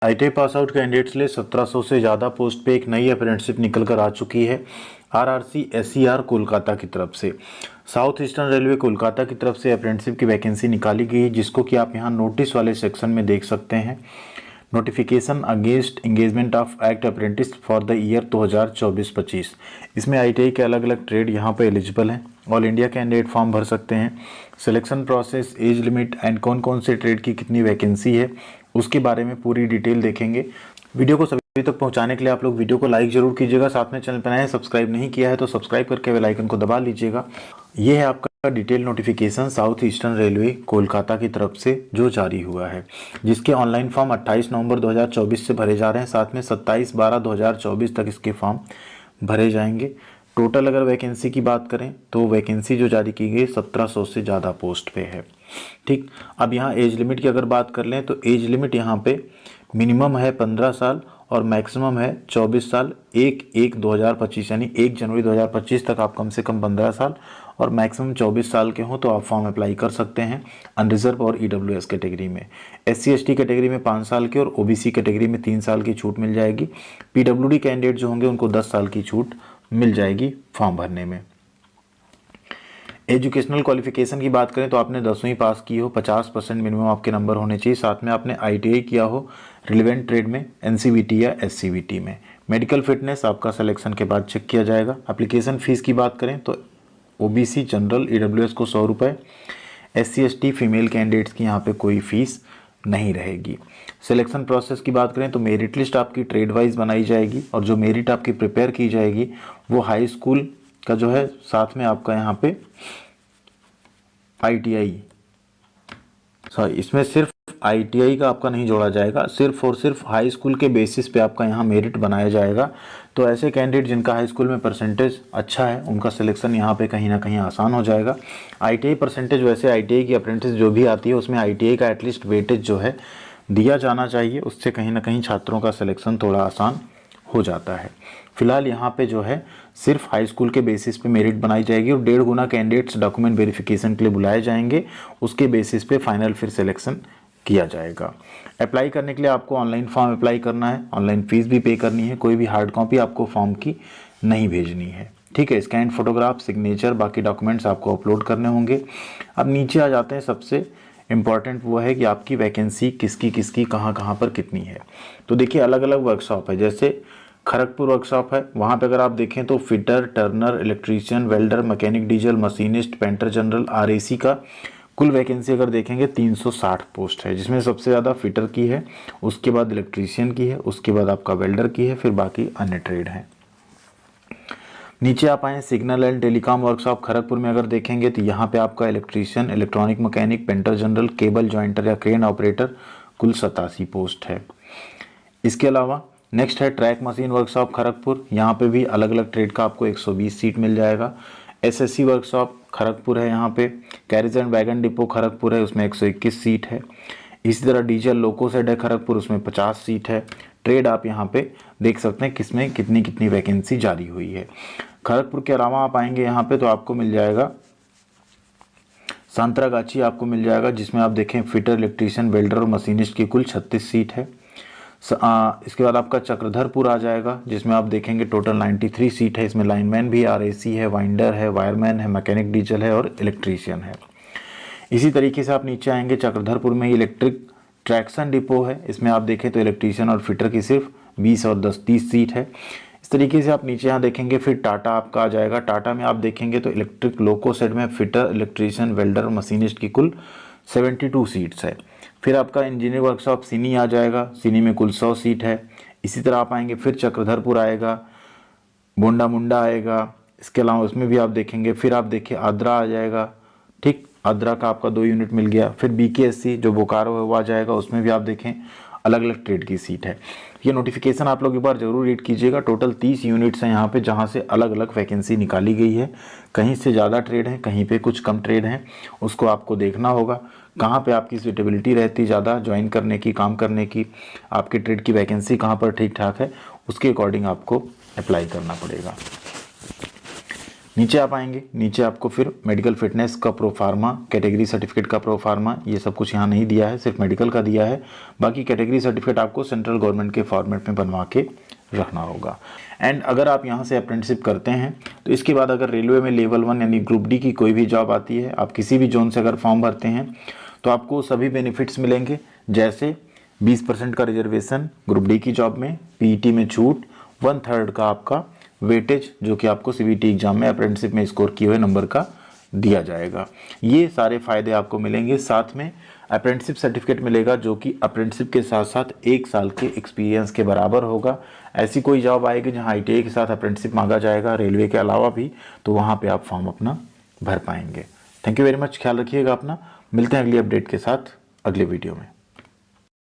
ITI pass out candidates लिए 1700 से ज़्यादा पोस्ट पे एक नई अप्रेंटिसशिप निकल कर आ चुकी है आरआरसी एसईआर कोलकाता की तरफ से। साउथ ईस्टर्न रेलवे कोलकाता की तरफ से अप्रेंटिसशिप की वैकेंसी निकाली गई है, जिसको कि आप यहाँ नोटिस वाले सेक्शन में देख सकते हैं। Notification against engagement of act apprentice for the year 2024-25। इसमें आईटीआई के अलग अलग ट्रेड यहाँ पे एलिजिबल हैं। ऑल इंडिया कैंडिडेट फॉर्म भर सकते हैं। Selection process, age limit and कौन कौन से ट्रेड की कितनी वैकेंसी है उसके बारे में पूरी डिटेल देखेंगे। वीडियो को सभी तक पहुंचाने के लिए आप लोग वीडियो को लाइक जरूर कीजिएगा। साथ में चैनल पर नए सब्सक्राइब नहीं किया है तो सब्सक्राइब करके बेल आइकन को दबा लीजिएगा। ये है आपका detail notification south eastern railway Kolkata की तरफ से जो जारी हुआ है, जिसके ऑनलाइन फॉर्म 28 नवंबर 2024 से भरे जा रहे हैं। साथ में 27/12/2024 तक इसके फॉर्म भरे जाएंगे। टोटल अगर वैकेंसी की बात करें तो वैकेंसी जो जारी की गई 1700 से ज़्यादा पोस्ट पे है। ठीक, अब यहाँ एज लिमिट की अगर बात कर लें तो एज लिमिट यहाँ पे मिनिमम है 15 साल और मैक्सिमम है 24 साल। 1/1/2025 यानी 1 जनवरी 2025 तक आप कम से कम 15 साल और मैक्सिमम 24 साल के हों तो आप फॉर्म अप्लाई कर सकते हैं अनरिजर्व और ईडब्ल्यूएस कैटेगरी में। SC ST कैटेगरी में 5 साल की और OBC कैटेगरी में 3 साल की छूट मिल जाएगी। PWD कैंडिडेट जो होंगे उनको 10 साल की छूट मिल जाएगी फॉर्म भरने में। एजुकेशनल क्वालिफिकेशन की बात करें तो आपने 10वीं पास की हो, 50% मिनिमम आपके नंबर होने चाहिए। साथ में आपने ITI किया हो रिलेवेंट ट्रेड में, NCVT या SCVT में। मेडिकल फिटनेस आपका सिलेक्शन के बाद चेक किया जाएगा। एप्लीकेशन फ़ीस की बात करें तो OBC जनरल EWS को 100 रुपये, SC ST फीमेल कैंडिडेट्स की यहाँ पे कोई फ़ीस नहीं रहेगी। सिलेक्शन प्रोसेस की बात करें तो मेरिट लिस्ट आपकी ट्रेड वाइज बनाई जाएगी और जो मेरिट आपकी प्रिपेयर की जाएगी वो हाई स्कूल का जो है, साथ में आपका यहाँ पे ITI, सॉरी इसमें सिर्फ ITI का आपका नहीं जोड़ा जाएगा, सिर्फ और सिर्फ हाई स्कूल के बेसिस पे आपका यहाँ मेरिट बनाया जाएगा। तो ऐसे कैंडिडेट जिनका हाई स्कूल में परसेंटेज अच्छा है उनका सिलेक्शन यहाँ पे कहीं ना कहीं आसान हो जाएगा। ITI परसेंटेज, वैसे ITI की अप्रेंटिस जो भी आती है उसमें ITI का एटलीस्ट वेटेज जो है दिया जाना चाहिए, उससे कहीं ना कहीं छात्रों का सिलेक्शन थोड़ा आसान हो जाता है। फिलहाल यहाँ पे जो है सिर्फ हाई स्कूल के बेसिस पे मेरिट बनाई जाएगी और 1.5 गुना कैंडिडेट्स डॉक्यूमेंट वेरिफिकेशन के लिए बुलाए जाएंगे। उसके बेसिस पे फाइनल फिर सिलेक्शन किया जाएगा। अप्लाई करने के लिए आपको ऑनलाइन फॉर्म अप्लाई करना है, ऑनलाइन फीस भी पे करनी है, कोई भी हार्ड कॉपी आपको फॉर्म की नहीं भेजनी है। ठीक है, स्कैन फोटोग्राफ, सिग्नेचर, बाकी डॉक्यूमेंट्स आपको अपलोड करने होंगे। अब नीचे आ जाते हैं, सबसे इम्पॉर्टेंट वो है कि आपकी वैकेंसी किसकी किसकी कहाँ कहाँ पर कितनी है। तो देखिए अलग अलग वर्कशॉप है, जैसे खड़गपुर वर्कशॉप है, वहाँ पे अगर आप देखें तो fitter, Turner, electrician, welder, mechanic diesel, machinist, painter general, RAC का कुल वैकेंसी अगर देखेंगे 360 पोस्ट है, जिसमें सबसे ज़्यादा फिटर की है, उसके बाद इलेक्ट्रीशियन की है, उसके बाद आपका वेल्डर की है, फिर बाकी अन्य ट्रेड हैं। नीचे आप आए signal and telecom workshop Kharagpur में अगर देखेंगे तो यहाँ पे आपका electrician, electronic mechanic, painter general, cable jointer या क्रेन ऑपरेटर कुल 87 पोस्ट है। इसके अलावा नेक्स्ट है ट्रैक मशीन वर्कशॉप खड़गपुर, यहाँ पे भी अलग अलग ट्रेड का आपको 120 सीट मिल जाएगा। SSC वर्कशॉप खड़गपुर है, यहाँ पे carriage and wagon depot Kharagpur है, उसमें 121 सीट है। इसी तरह डीजल लोको सेड है खड़गपुर, उसमें 50 सीट है। ट्रेड आप यहाँ पे देख सकते हैं किसमें कितनी कितनी वैकेंसी जारी हुई है। खड़गपुर के अलावा आप आएंगे यहाँ पे तो आपको मिल जाएगा सांतरागाछी, आपको मिल जाएगा जिसमें आप देखें फिटर, इलेक्ट्रीशियन, वेल्डर और मशीनिस्ट की कुल 36 सीट है। इसके बाद आपका चक्रधरपुर आ जाएगा जिसमें आप देखेंगे टोटल 93 सीट है। इसमें लाइनमैन भी, RAC है, वाइंडर है, वायरमैन है, मैकेनिक डीजल है और इलेक्ट्रीशियन है। इसी तरीके से आप नीचे आएंगे, चक्रधरपुर में इलेक्ट्रिक ट्रैक्शन डिपो है, इसमें आप देखें तो इलेक्ट्रीशियन और फिटर की सिर्फ 20 और 10-30 सीट है। इस तरीके से आप नीचे यहाँ देखेंगे, फिर टाटा आपका आ जाएगा। टाटा में आप देखेंगे तो इलेक्ट्रिक लोको सेड में फिटर, इलेक्ट्रीशियन, वेल्डर, मशीनिस्ट की कुल 72 सीट्स है। फिर आपका इंजीनियर वर्कशॉप सिनी आ जाएगा, सिनी में कुल 100 सीट है। इसी तरह आप आएंगे, फिर चक्रधरपुर आएगा, बोंडा मुंडा आएगा, इसके अलावा उसमें भी आप देखेंगे। फिर आप देखिए आद्रा आ जाएगा, ठीक, आद्रा का आपका 2 यूनिट मिल गया। फिर BKSC जो बोकारो है वो आ जाएगा, उसमें भी आप देखें अलग अलग ट्रेड की सीट है। ये नोटिफिकेशन आप लोग एक बार जरूर रीड कीजिएगा। टोटल 30 यूनिट्स हैं यहाँ पे जहाँ से अलग अलग वैकेंसी निकाली गई है। कहीं से ज़्यादा ट्रेड है, कहीं पे कुछ कम ट्रेड हैं, उसको आपको देखना होगा कहाँ पे आपकी सूटेबिलिटी रहती ज़्यादा ज्वाइन करने की, काम करने की, आपके ट्रेड की वैकेंसी कहाँ पर ठीक ठाक है, उसके अकॉर्डिंग आपको अप्लाई करना पड़ेगा। नीचे आप आएंगे, नीचे आपको फिर मेडिकल फिटनेस का प्रोफार्मा, कैटेगरी सर्टिफिकेट का प्रोफार्मा, ये सब कुछ यहाँ नहीं दिया है, सिर्फ मेडिकल का दिया है। बाकी कैटेगरी सर्टिफिकेट आपको सेंट्रल गवर्नमेंट के फॉर्मेट में बनवा के रखना होगा। एंड अगर आप यहाँ से अप्रेंटिसशिप करते हैं तो इसके बाद अगर रेलवे में लेवल 1 यानी ग्रुप डी की कोई भी जॉब आती है, आप किसी भी जोन से अगर फॉर्म भरते हैं तो आपको सभी बेनिफिट्स मिलेंगे, जैसे 20% का रिजर्वेशन ग्रुप डी की जॉब में, पीईटी में छूट, 1/3 का आपका वेटेज जो कि आपको सीबीटी एग्जाम में अप्रेंटिसशिप में स्कोर किए हुए नंबर का दिया जाएगा। ये सारे फायदे आपको मिलेंगे। साथ में अप्रेंटिसशिप सर्टिफिकेट मिलेगा जो कि अप्रेंटिसशिप के साथ साथ 1 साल के एक्सपीरियंस के बराबर होगा। ऐसी कोई जॉब आएगी जहां आईटीआई के साथ अप्रेंटिसशिप मांगा जाएगा रेलवे के अलावा भी, तो वहां पे आप फॉर्म अपना भर पाएंगे। थैंक यू वेरी मच, ख्याल रखिएगा अपना। मिलते हैं अगली अपडेट के साथ अगले वीडियो में।